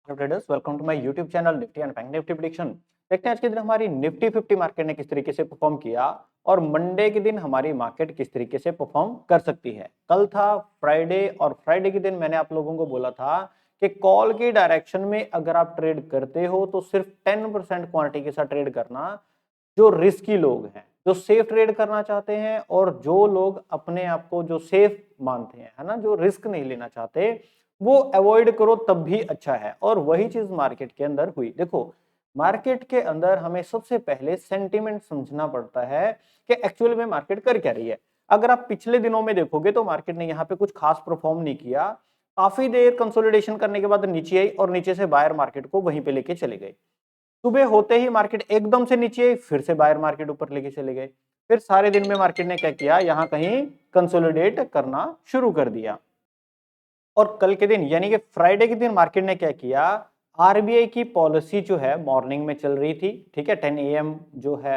Traders welcome to my YouTube channel Nifty and bank Nifty prediction. देखते हैं आज के दिन हमारी निफ्टी 50 मार्केट ने किस तरीके से परफॉर्म किया और मंडे के दिन हमारी मार्केट किस तरीके से परफॉर्म कर सकती है। कल था फ्राइडे और फ्राइडे के दिन मैंने आप लोगों को बोला था कि कॉल की डायरेक्शन में अगर आप ट्रेड करते हो तो सिर्फ 10% क्वांटिटी के साथ ट्रेड करना। जो रिस्की लोग हैं, जो सेफ ट्रेड करना चाहते हैं और जो लोग अपने आप को जो सेफ मानते हैं, है ना, जो रिस्क नहीं लेना चाहते, वो अवॉइड करो तब भी अच्छा है। और वही चीज मार्केट के अंदर हुई। देखो, मार्केट के अंदर हमें सबसे पहले सेंटीमेंट समझना पड़ता है कि एक्चुअल में मार्केट कर क्या रही है। अगर आप पिछले दिनों में देखोगे तो मार्केट ने यहाँ पे कुछ खास परफॉर्म नहीं किया। काफी देर कंसोलिडेशन करने के बाद नीचे आई और नीचे से बायर मार्केट को वहीं पे लेके चले गए। सुबह होते ही मार्केट एकदम से नीचे आई, फिर से बायर मार्केट ऊपर लेके चले गए। फिर सारे दिन में मार्केट ने क्या किया, यहाँ कहीं कंसोलिडेट करना शुरू कर दिया। और कल के दिन यानी कि फ्राइडे के दिन मार्केट ने क्या किया, आरबीआई की पॉलिसी जो है मॉर्निंग में चल रही थी, ठीक है। 10 AM जो है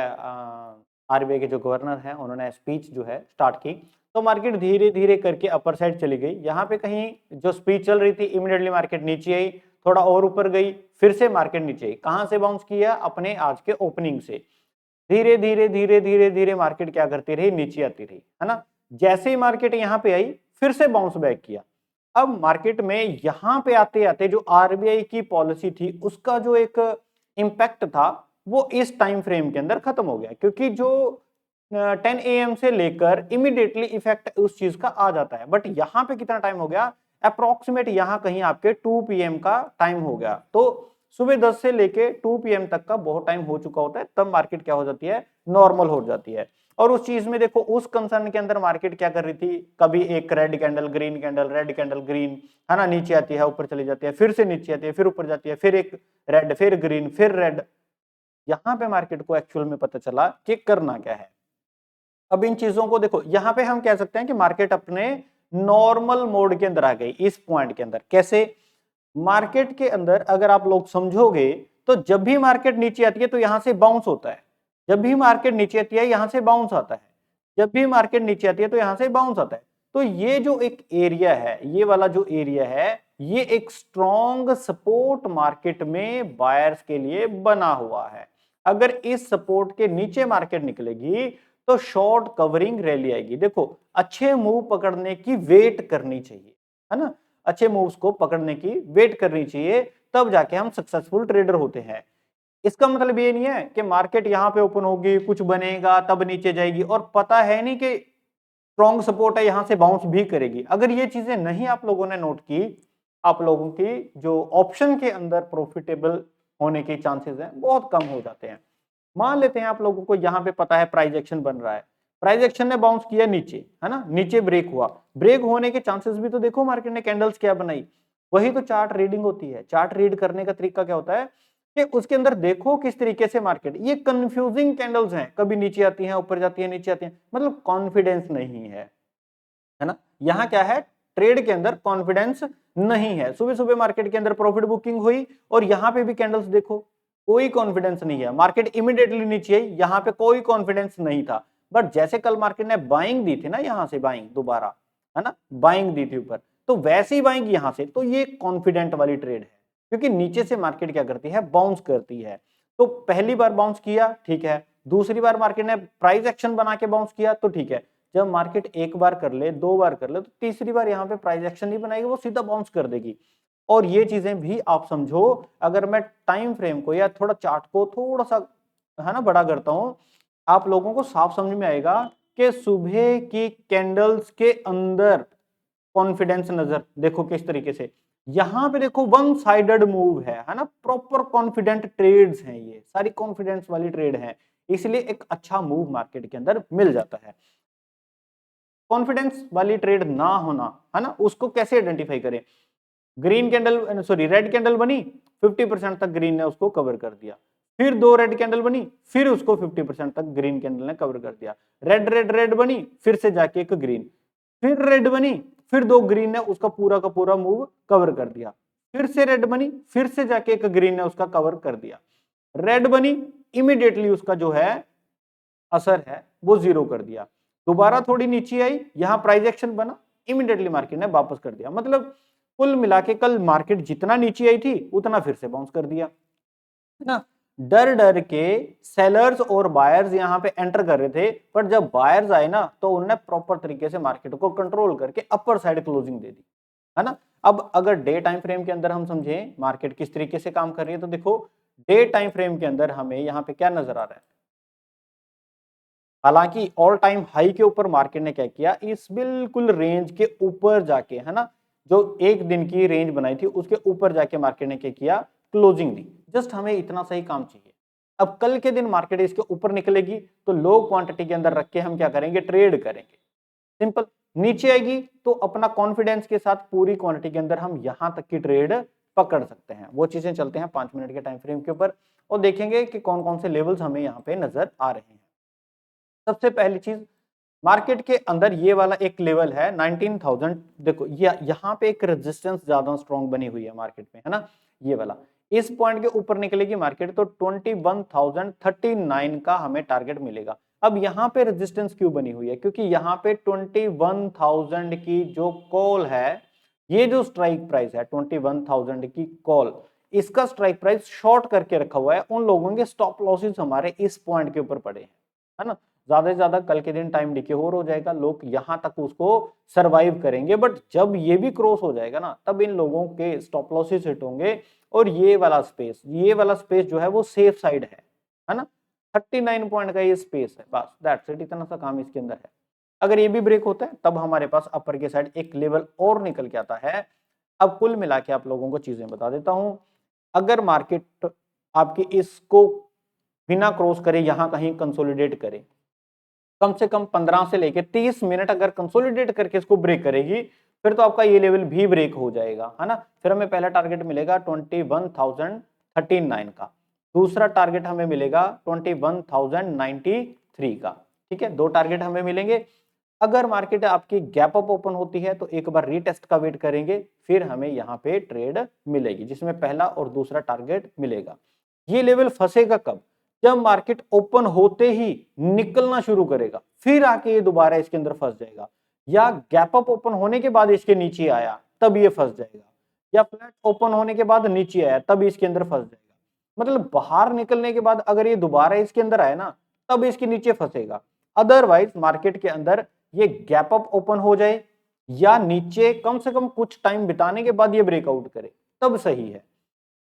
आरबीआई के जो गवर्नर हैं उन्होंने स्पीच जो है स्टार्ट की, तो मार्केट धीरे धीरे करके अपर साइड चली गई। यहाँ पे कहीं जो स्पीच चल रही थी इमीडिएटली मार्केट नीचे आई, थोड़ा और ऊपर गई, फिर से मार्केट नीचे आई। कहां से बाउंस किया, अपने आज के ओपनिंग से। धीरे धीरे धीरे धीरे धीरे मार्केट क्या करती रही, नीचे आती रही, है ना। जैसे ही मार्केट यहाँ पे आई फिर से बाउंस बैक किया। अब मार्केट में यहां पे आते आते जो आरबीआई की पॉलिसी थी उसका जो एक इंपैक्ट था वो इस टाइम फ्रेम के अंदर खत्म हो गया, क्योंकि जो 10 AM से लेकर इमीडिएटली इफेक्ट उस चीज का आ जाता है। बट यहाँ पे कितना टाइम हो गया, अप्रोक्सीमेट यहाँ कहीं आपके 2 PM का टाइम हो गया। तो सुबह 10 से लेके 2 PM तक का बहुत टाइम हो चुका होता है, तब मार्केट क्या हो जाती है, नॉर्मल हो जाती है। और उस चीज में देखो, उस कंसर्न के अंदर मार्केट क्या कर रही थी, कभी एक red candle green candle, red candle green, है ना, नीचे आती है ऊपर चली जाती है, फिर से नीचे आती है, फिर ऊपर जाती है, फिर एक रेड, फिर ग्रीन, फिर रेड। यहां पे मार्केट को एक्चुअल में पता चला कि करना क्या है। अब इन चीजों को देखो, यहां पे हम कह सकते हैं कि मार्केट अपने नॉर्मल मोड के अंदर आ गई। इस पॉइंट के अंदर कैसे, मार्केट के अंदर अगर आप लोग समझोगे तो जब भी मार्केट नीचे आती है तो यहां से बाउंस होता है, जब भी मार्केट नीचे आती है यहां से बाउंस आता है, जब भी मार्केट नीचे आती है तो यहां से बाउंस आता है। तो ये जो एक एरिया है, ये वाला जो एरिया है, ये एक स्ट्रॉन्ग सपोर्ट मार्केट में बायर्स के लिए बना हुआ है। अगर इस सपोर्ट के नीचे मार्केट निकलेगी तो शॉर्ट कवरिंग रैली आएगी। देखो, अच्छे मूव पकड़ने की वेट करनी चाहिए, है ना, अच्छे मूव्स को पकड़ने की वेट करनी चाहिए, तब जाके हम सक्सेसफुल ट्रेडर होते हैं। इसका मतलब ये नहीं है कि मार्केट यहां पे ओपन होगी, कुछ बनेगा तब नीचे जाएगी और पता है नहीं कि स्ट्रॉन्ग सपोर्ट है, यहां से बाउंस भी करेगी। अगर ये चीजें नहीं आप लोगों ने नोट की, आप लोगों की जो ऑप्शन के अंदर प्रॉफिटेबल होने के चांसेस हैं बहुत कम हो जाते हैं। मान लेते हैं आप लोगों को यहां पे पता है प्राइस एक्शन बन रहा है, प्राइस एक्शन ने बाउंस किया नीचे, है ना, नीचे ब्रेक हुआ, ब्रेक होने के चांसेस भी तो देखो मार्केट ने कैंडल्स क्या बनाई। वही तो चार्ट रीडिंग होती है। चार्ट रीड करने का तरीका क्या होता है कि उसके अंदर देखो किस तरीके से मार्केट, ये कंफ्यूजिंग कैंडल्स हैं, कभी नीचे आती हैं, ऊपर जाती है, नीचे आती हैं, मतलब कॉन्फिडेंस नहीं है ना। यहां क्या है, ट्रेड के अंदर कॉन्फिडेंस नहीं है। सुबह सुबह मार्केट के अंदर प्रॉफिट बुकिंग हुई और यहां पे भी कैंडल्स देखो, कोई कॉन्फिडेंस नहीं है। मार्केट इमीडिएटली नीचे आई, यहां पे कोई कॉन्फिडेंस नहीं था। बट जैसे कल मार्केट ने बाइंग दी थी ना, यहां से बाइंग दोबारा, है ना, बाइंग दी थी ऊपर, तो वैसे ही बाइंग यहां से, तो ये कॉन्फिडेंट वाली ट्रेड है, क्योंकि नीचे से मार्केट क्या करती है, बाउंस करती है। तो पहली बार बाउंस किया, ठीक है, दूसरी बार मार्केट ने प्राइस एक्शन बना के बाउंस किया, तो ठीक है। जब मार्केट एक बार कर ले, दो बार कर ले, तो तीसरी बार यहाँ पे प्राइस एक्शन नहीं बनाएगी, वो सीधा बाउंस कर देगी। और ये चीजें भी आप समझो। अगर मैं टाइम फ्रेम को या थोड़ा चार्ट को थोड़ा सा, है ना, बड़ा करता हूं, आप लोगों को साफ समझ में आएगा कि सुबह की कैंडल्स के अंदर कॉन्फिडेंस नजर देखो किस तरीके से, यहां पे देखो वन साइडेड मूव है ना, प्रॉपर कॉन्फिडेंट ट्रेड्स हैं, ये सारी कॉन्फिडेंस वाली ट्रेड है, इसलिए एक अच्छा मूव मार्केट के अंदर मिल जाता है। कॉन्फिडेंस वाली ट्रेड ना होना, है ना, उसको कैसे आइडेंटिफाई करें। Green candle, sorry, red candle बनी, 50% तक ग्रीन ने उसको कवर कर दिया, फिर दो रेड कैंडल बनी, फिर उसको 50% तक ग्रीन कैंडल ने कवर कर दिया, रेड रेड रेड बनी, फिर से जाके एक ग्रीन, फिर रेड बनी, फिर दो ग्रीन ने उसका पूरा का पूरा मूव कवर कर दिया, फिर से रेड बनी, फिर से जाके एक ग्रीन ने उसका कवर कर दिया, रेड बनी, इमीडिएटली उसका जो है असर है वो जीरो कर दिया, दोबारा थोड़ी नीचे आई, यहां प्राइस एक्शन बना, इमीडिएटली मार्केट ने वापस कर दिया। मतलब कुल मिला के कल मार्केट जितना नीचे आई थी उतना फिर से बाउंस कर दिया, है ना। डर डर के सेलर्स और बायर्स यहाँ पे एंटर कर रहे थे, पर जब बायर्स आए ना तो उन्होंने प्रॉपर तरीके से मार्केट को कंट्रोल करके अपर साइड क्लोजिंग दे दी, है ना। अब अगर डे टाइम फ्रेम के अंदर हम समझें मार्केट किस तरीके से काम कर रही है, तो देखो डे टाइम फ्रेम के अंदर हमें यहाँ पे क्या नजर आ रहा है। हालांकि ऑल टाइम हाई के ऊपर मार्केट ने क्या किया, इस बिल्कुल रेंज के ऊपर जाके, है ना, जो एक दिन की रेंज बनाई थी उसके ऊपर जाके मार्केट ने क्या किया, क्लोजिंग दी। जस्ट हमें इतना सही काम चाहिए। अब कल के दिन मार्केट इसके ऊपर निकलेगी तो लो क्वांटिटी के अंदर रख के हम क्या करेंगे, ट्रेड करेंगे, सिंपल। नीचे आएगी तो अपना कॉन्फिडेंस के साथ पूरी क्वांटिटी के अंदर हम यहां तक की ट्रेड पकड़ सकते हैं। वो चीजें चलते हैं 5 मिनट के टाइम फ्रेम के ऊपर और देखेंगे कि कौन कौन से लेवल्स हमें यहाँ पे नजर आ रहे हैं। सबसे पहली चीज, मार्केट के अंदर ये वाला एक लेवल है 19,000। देखो यहाँ पे एक रेजिस्टेंस ज्यादा स्ट्रॉन्ग बनी हुई है मार्केट में, है ना, ये वाला। इस पॉइंट के ऊपर निकलेगी मार्केट तो 21,039 का हमें टारगेट मिलेगा। अब यहाँ पे रेजिस्टेंस क्यों बनी हुई है, क्योंकि यहाँ पे 21,000 की जो कॉल है, ये जो स्ट्राइक प्राइस है 21,000 की कॉल, इसका स्ट्राइक प्राइस शॉर्ट करके रखा हुआ है। उन लोगों के स्टॉप लॉसेस हमारे इस पॉइंट के ऊपर पड़े हैं, है ना। ज्यादा से ज्यादा कल के दिन टाइम डिके हो जाएगा, लोग यहां तक उसको सरवाइव करेंगे, बट जब ये भी क्रॉस हो जाएगा ना तब इन लोगों के स्टॉप लॉसेस हिट होंगे और ये वाला स्पेस जो है वो सेफ साइड है ना। 39 पॉइंट का ये स्पेस है, बस दैट्स इट, इतना सा काम इसके अंदर है। अगर ये भी ब्रेक होता है तब हमारे पास अपर के साइड एक लेवल और निकल के आता है। अब कुल मिला के आप लोगों को चीजें बता देता हूं। अगर मार्केट आपकी इसको बिना क्रॉस करे यहां कहीं कंसोलिडेट करे, कम से कम 15 से लेके 30 मिनट अगर कंसोलिडेट करके इसको ब्रेक करेगी, फिर तो आपका ये लेवल भी ब्रेक हो जाएगा, है ना। फिर हमें पहला टारगेट मिलेगा 21,039 का, दूसरा टारगेट हमें मिलेगा 21,093 का, ठीक है, दो टारगेट हमें मिलेंगे। अगर मार्केट आपकी गैप अप ओपन होती है तो एक बार रीटेस्ट का वेट करेंगे, फिर हमें यहाँ पे ट्रेड मिलेगी जिसमें पहला और दूसरा टारगेट मिलेगा। ये लेवल फंसेगा कब, जब मार्केट ओपन होते ही निकलना शुरू करेगा, फिर आके ये दोबारा इसके अंदर फंस जाएगा, या गैप अप ओपन होने के बाद इसके नीचे आया तब ये फंस जाएगा, या फ्लैट ओपन होने के बाद नीचे आया तब इसके अंदर फंस जाएगा। मतलब बाहर निकलने के बाद अगर ये दोबारा इसके अंदर आए ना तब इसके नीचे फंसेगा। अदरवाइज मार्केट के अंदर ये गैप अप ओपन हो जाए या नीचे कम से कम कुछ टाइम बिताने के बाद ये ब्रेकआउट करे तब सही है।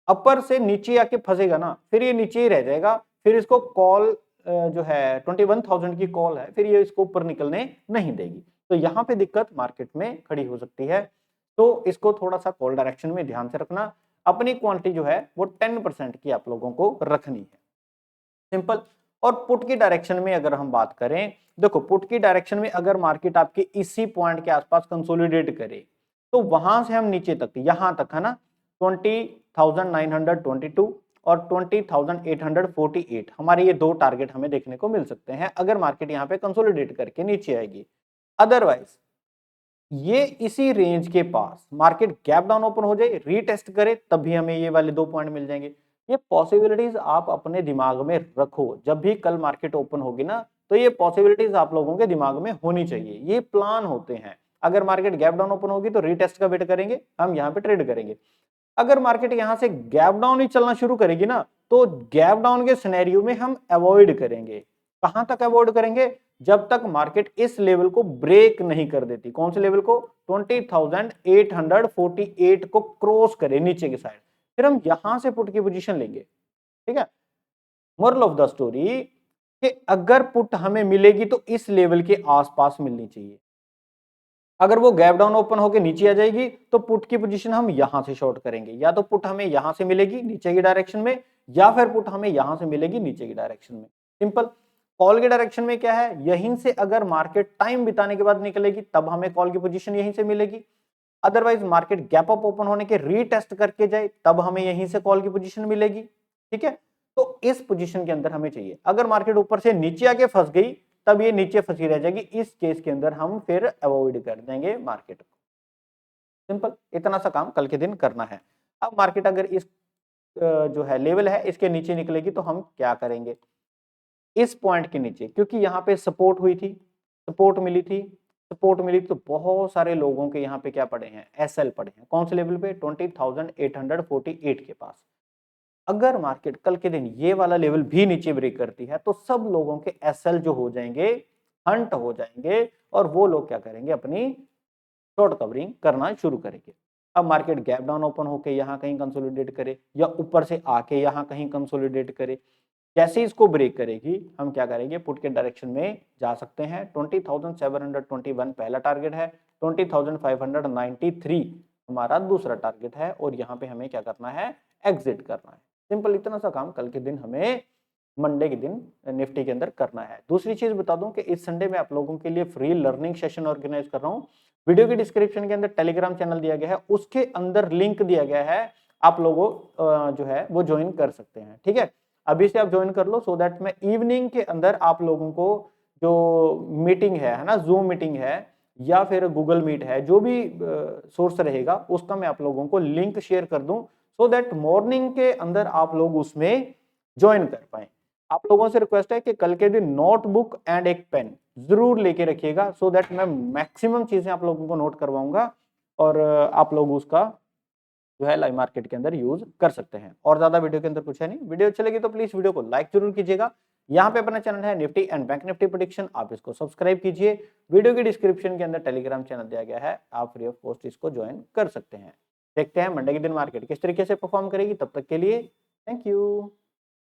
अपर से नीचे आके फंसेगा ना फिर ये नीचे ही रह जाएगा, फिर इसको कॉल जो है 21,000 की कॉल है, फिर ये इसको ऊपर निकलने नहीं देगी। तो यहाँ पे दिक्कत मार्केट में खड़ी हो सकती है। तो इसको थोड़ा सा कॉल डायरेक्शन में ध्यान से रखना। अपनी क्वांटिटी जो है वो 10% की आप लोगों को रखनी है, सिंपल। और पुट की डायरेक्शन में अगर हम बात करें, देखो पुट की डायरेक्शन में अगर मार्केट आपके इसी पॉइंट के आसपास कंसोलिडेट करे तो वहां से हम नीचे तक यहां तक, है ना, 20,922 और 20,848 हमारे ये दो टारगेट हमें देखने को मिल सकते हैं अगर मार्केट यहाँ पे कंसोलिडेट करके नीचे आएगी। अदरवाइज ये इसी रेंज के पास मार्केट गैप डाउन ओपन हो जाए, रीटेस्ट करे, तब भी हमें ये वाले 2 पॉइंट मिल जाएंगे। ये पॉसिबिलिटीज आप अपने दिमाग में रखो, जब भी कल मार्केट ओपन होगी ना तो ये पॉसिबिलिटीज आप लोगों के दिमाग में होनी चाहिए, ये प्लान होते हैं। अगर मार्केट गैप डाउन ओपन होगी तो रीटेस्ट का वेट करेंगे, हम यहाँ पे ट्रेड करेंगे। अगर मार्केट यहां से गैप डाउन ही चलना शुरू करेगी ना तो गैप डाउन के सिनेरियो में हम अवॉइड करेंगे। कहां तक अवॉइड करेंगे, जब तक मार्केट इस लेवल को ब्रेक नहीं कर देती। कौन से लेवल को, 20,848 को क्रॉस करे नीचे की साइड, फिर हम यहां से पुट की पोजीशन लेंगे, ठीक है। मोरल ऑफ द स्टोरी कि अगर पुट हमें मिलेगी तो इस लेवल के आसपास मिलनी चाहिए। अगर वो गैप डाउन ओपन होकर नीचे आ जाएगी तो पुट की पोजीशन हम यहां से शॉर्ट करेंगे, या तो पुट हमें यहां से मिलेगी नीचे की डायरेक्शन में, या फिर पुट हमें यहां से मिलेगी नीचे की डायरेक्शन में, सिंपल। कॉल की डायरेक्शन में क्या है, यहीं से अगर मार्केट टाइम बिताने के बाद निकलेगी तब हमें कॉल की पोजीशन यहीं से मिलेगी। Otherwise market gap up open होने के रीटेस्ट करके जाए तब हमें यहीं से कॉल की पोजीशन मिलेगी, ठीक है। तो इस पोजीशन के अंदर हमें चाहिए। अगर मार्केट ऊपर से नीचे आके फंस गई तब ये नीचे फंसी रह जाएगी, इस केस के अंदर हम फिर अवॉइड कर देंगे मार्केट को, सिंपल। इतना सा काम कल के दिन करना है। अब मार्केट अगर इस जो है लेवल है इसके नीचे निकलेगी तो हम क्या करेंगे, इस पॉइंट के नीचे, क्योंकि यहाँ पे सपोर्ट हुई थी, सपोर्ट मिली थी, सपोर्ट मिली तो बहुत सारे लोगों के यहाँ पे क्या पड़े हैं, एसएल पड़े हैं। कौन से लेवल पे, 20,848 के पास। अगर मार्केट कल के दिन ये वाला लेवल भी नीचे ब्रेक करती है तो सब लोगों के एसएल जो हो जाएंगे, हंट हो जाएंगे, और वो लोग क्या करेंगे, अपनी शॉर्ट कवरिंग करना शुरू करेंगे। अब मार्केट गैप डाउन ओपन होके यहाँ कहीं कंसोलिडेट करे या ऊपर से आके यहाँ कहीं कंसोलिडेट करे, जैसे इसको ब्रेक करेगी हम क्या करेंगे, पुट के डायरेक्शन में जा सकते हैं। 20,721 पहला टारगेट है, 20,593 हमारा दूसरा टारगेट है, और यहाँ पे हमें क्या करना है, एग्जिट करना है। सिंपल इतना सा काम कल के दिन हमें मंडे के दिन निफ्टी के अंदर करना है। दूसरी चीज बता दूं कि इस संडे में आप लोगों के लिए फ्री लर्निंग सेशन ऑर्गेनाइज कर रहा हूं। वीडियो के डिस्क्रिप्शन के अंदर टेलीग्राम चैनल दिया गया है, उसके अंदर लिंक दिया गया है, आप लोगों जो है वो ज्वाइन कर सकते हैं। ठीक है, अभी से आप ज्वाइन कर लो, सो दैट मैं इवनिंग के अंदर आप लोगों को जो मीटिंग है ना, जूम मीटिंग है या फिर गूगल मीट है, जो भी सोर्स रहेगा उसका मैं आप लोगों को लिंक शेयर कर दूं, सो दैट मॉर्निंग के अंदर आप लोग उसमें ज्वाइन कर पाए। आप लोगों से रिक्वेस्ट है कि कल के दिन नोटबुक एंड एक पेन जरूर लेके रखिएगा, सो दैट मैं मैक्सिमम चीजें आप लोगों को नोट करवाऊंगा और आप लोग उसका जो है लाइव मार्केट के अंदर यूज कर सकते हैं। और ज्यादा वीडियो के अंदर कुछ है नहीं। वीडियो अच्छी लगी तो प्लीज वीडियो को लाइक जरूर कीजिएगा। यहाँ पे अपना चैनल है Nifty and bank Nifty prediction, आप इसको सब्सक्राइब कीजिए। वीडियो के डिस्क्रिप्शन के अंदर टेलीग्राम चैनल दिया गया है, आप फ्री ऑफ कॉस्ट इसको ज्वाइन कर सकते हैं। देखते हैं मंडे के दिन मार्केट किस तरीके से परफॉर्म करेगी। तब तक के लिए थैंक यू।